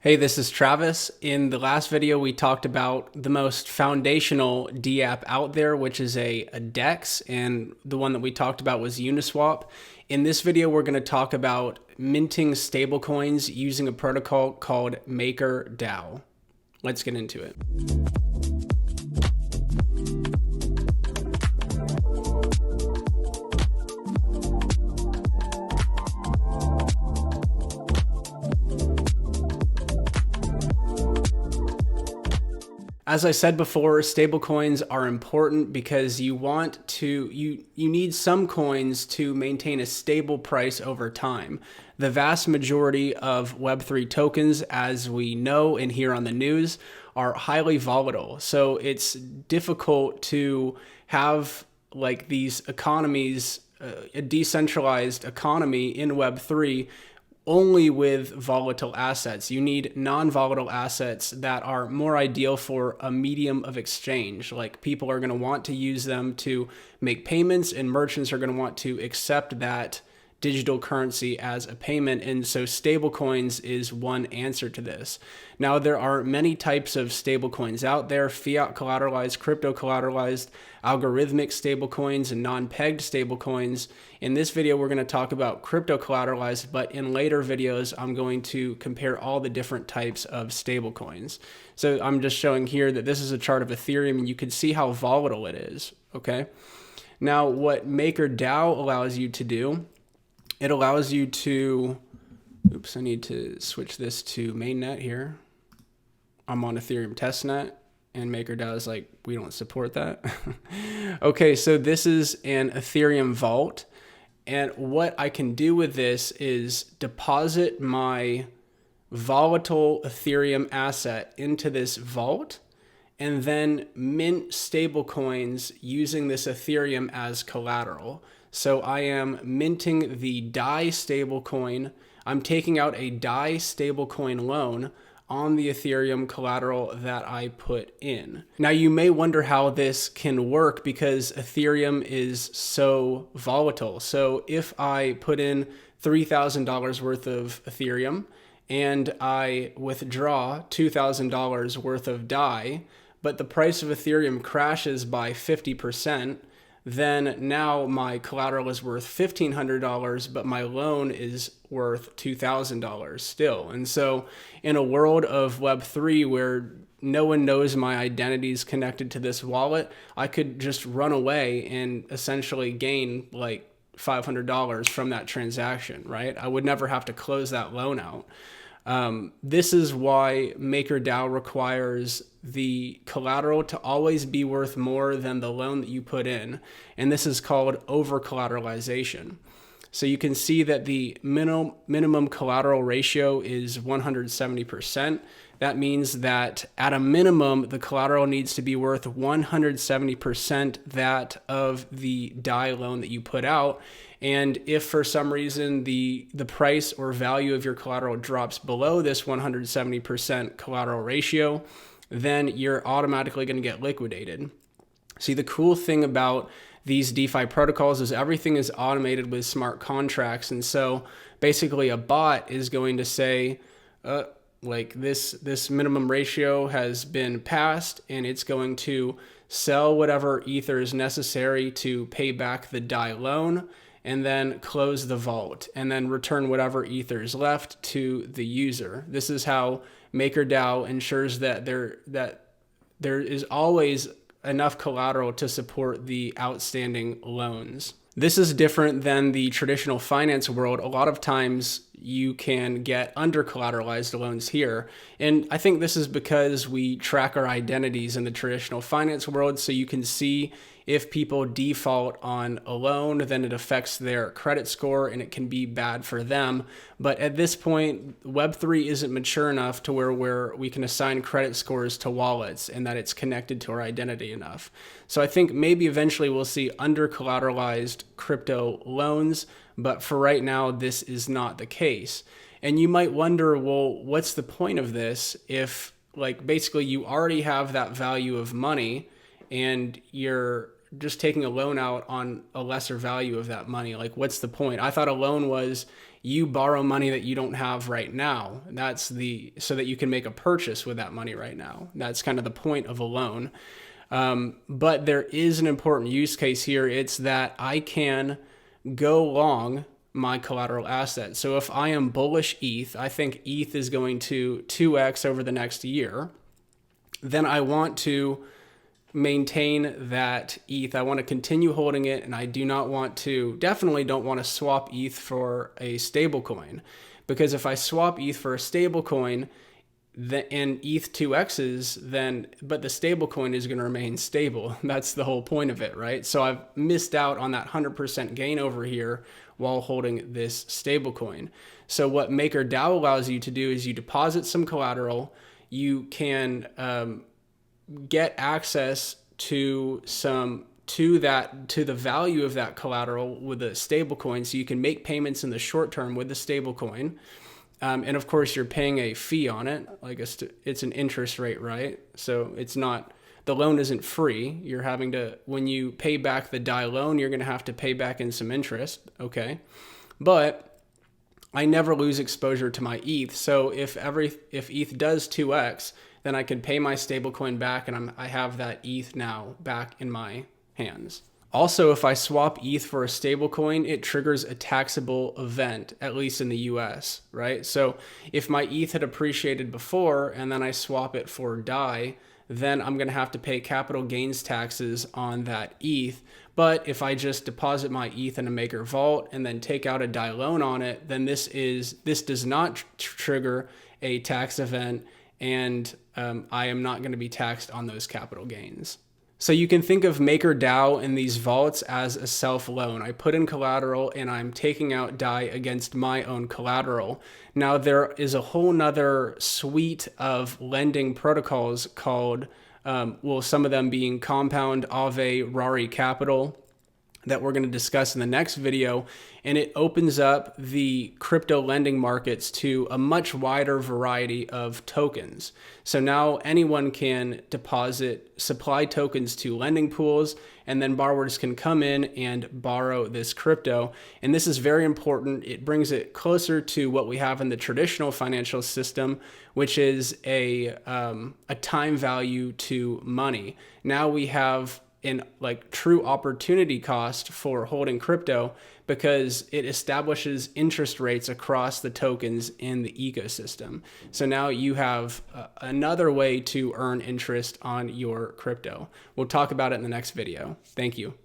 Hey, this is Travis. In the last video, we talked about the most foundational DApp out there, which is a DEX, and the one that we talked about was Uniswap. In this video, we're going to talk about minting stablecoins using a protocol called MakerDAO. Let's get into it. As I said before, stablecoins are important because you need some coins to maintain a stable price over time. The vast majority of Web3 tokens, as we know and hear on the news, are highly volatile. So it's difficult to have like these economies, a decentralized economy in Web3 only with volatile assets. You need non-volatile assets that are more ideal for a medium of exchange. Like people are going to want to use them to make payments, and merchants are going to want to accept that digital currency as a payment. And so stablecoins is one answer to this. Now, there are many types of stablecoins out there: fiat collateralized, crypto collateralized, algorithmic stablecoins, and non-pegged stablecoins. In this video, we're going to talk about crypto collateralized, but in later videos, I'm going to compare all the different types of stablecoins. So I'm just showing here that this is a chart of Ethereum, and you can see how volatile it is. Okay. Now, what MakerDAO allows you to do, it allows you to, oops, I need to switch this to mainnet here. I'm on Ethereum testnet, and MakerDAO is like, we don't support that. Okay, so this is an Ethereum vault. And what I can do with this is deposit my volatile Ethereum asset into this vault and then mint stablecoins using this Ethereum as collateral. So I am minting the DAI stablecoin. I'm taking out a DAI stablecoin loan on the Ethereum collateral that I put in. Now, you may wonder how this can work because Ethereum is so volatile. So if I put in $3,000 worth of Ethereum and I withdraw $2,000 worth of DAI, but the price of Ethereum crashes by 50%, then now my collateral is worth $1,500, but my loan is worth $2,000 still. And so in a world of Web3 where no one knows my identity is connected to this wallet, I could just run away and essentially gain like $500 from that transaction, right? I would never have to close that loan out. This is why MakerDAO requires the collateral to always be worth more than the loan that you put in. And this is called over collateralization. So you can see that the minimum collateral ratio is 170%. That means that at a minimum, the collateral needs to be worth 170% that of the DAI loan that you put out. And if for some reason the price or value of your collateral drops below this 170% collateral ratio, then you're automatically going to get liquidated. See, the cool thing about these DeFi protocols is everything is automated with smart contracts. And so basically a bot is going to say, like this minimum ratio has been passed, and it's going to sell whatever ether is necessary to pay back the DAI loan, and then close the vault, and then return whatever ether is left to the user. This is how MakerDAO ensures that there is always enough collateral to support the outstanding loans. This is different than the traditional finance world. A lot of times you can get under collateralized loans here. And I think this is because we track our identities in the traditional finance world. So you can see if people default on a loan, then it affects their credit score and it can be bad for them. But at this point, Web3 isn't mature enough to where we can assign credit scores to wallets and that it's connected to our identity enough. So I think maybe eventually we'll see under collateralized crypto loans, but for right now, this is not the case. And you might wonder, well, what's the point of this if like basically you already have that value of money and you're just taking a loan out on a lesser value of that money. Like, what's the point? I thought a loan was you borrow money that you don't have right now. So that you can make a purchase with that money right now. That's kind of the point of a loan. But there is an important use case here. It's that I can go long my collateral asset. So if I am bullish ETH, I think ETH is going to 2x over the next year, then I want to maintain that ETH. I want to continue holding it, and I definitely don't want to swap ETH for a stablecoin, because if I swap ETH for a stablecoin, and ETH 2x's, but the stablecoin is going to remain stable. That's the whole point of it, right? So I've missed out on that 100% gain over here while holding this stablecoin. So what MakerDAO allows you to do is you deposit some collateral. You can get access to the value of that collateral with a stablecoin, so you can make payments in the short term with the stablecoin. And of course, you're paying a fee on it. Like it's an interest rate, right? So the loan isn't free. You're having to, when you pay back the DAI loan, you're going to have to pay back in some interest. Okay. But I never lose exposure to my ETH. So if ETH does 2x, then I can pay my stablecoin back, and I have that ETH now back in my hands. Also, if I swap ETH for a stablecoin, it triggers a taxable event, at least in the US, right? So if my ETH had appreciated before and then I swap it for DAI, then I'm going to have to pay capital gains taxes on that ETH. But if I just deposit my ETH in a Maker Vault and then take out a DAI loan on it, then this does not trigger a tax event, and I am not going to be taxed on those capital gains. So you can think of MakerDAO and these vaults as a self-loan. I put in collateral and I'm taking out DAI against my own collateral. Now there is a whole nother suite of lending protocols called, some of them being Compound, Aave, Rari Capital, that we're going to discuss in the next video. And it opens up the crypto lending markets to a much wider variety of tokens. So now anyone can supply tokens to lending pools, and then borrowers can come in and borrow this crypto. And this is very important. It brings it closer to what we have in the traditional financial system, which is a time value to money. Now we have in true opportunity cost for holding crypto, because it establishes interest rates across the tokens in the ecosystem. So now you have another way to earn interest on your crypto. We'll talk about it in the next video. Thank you.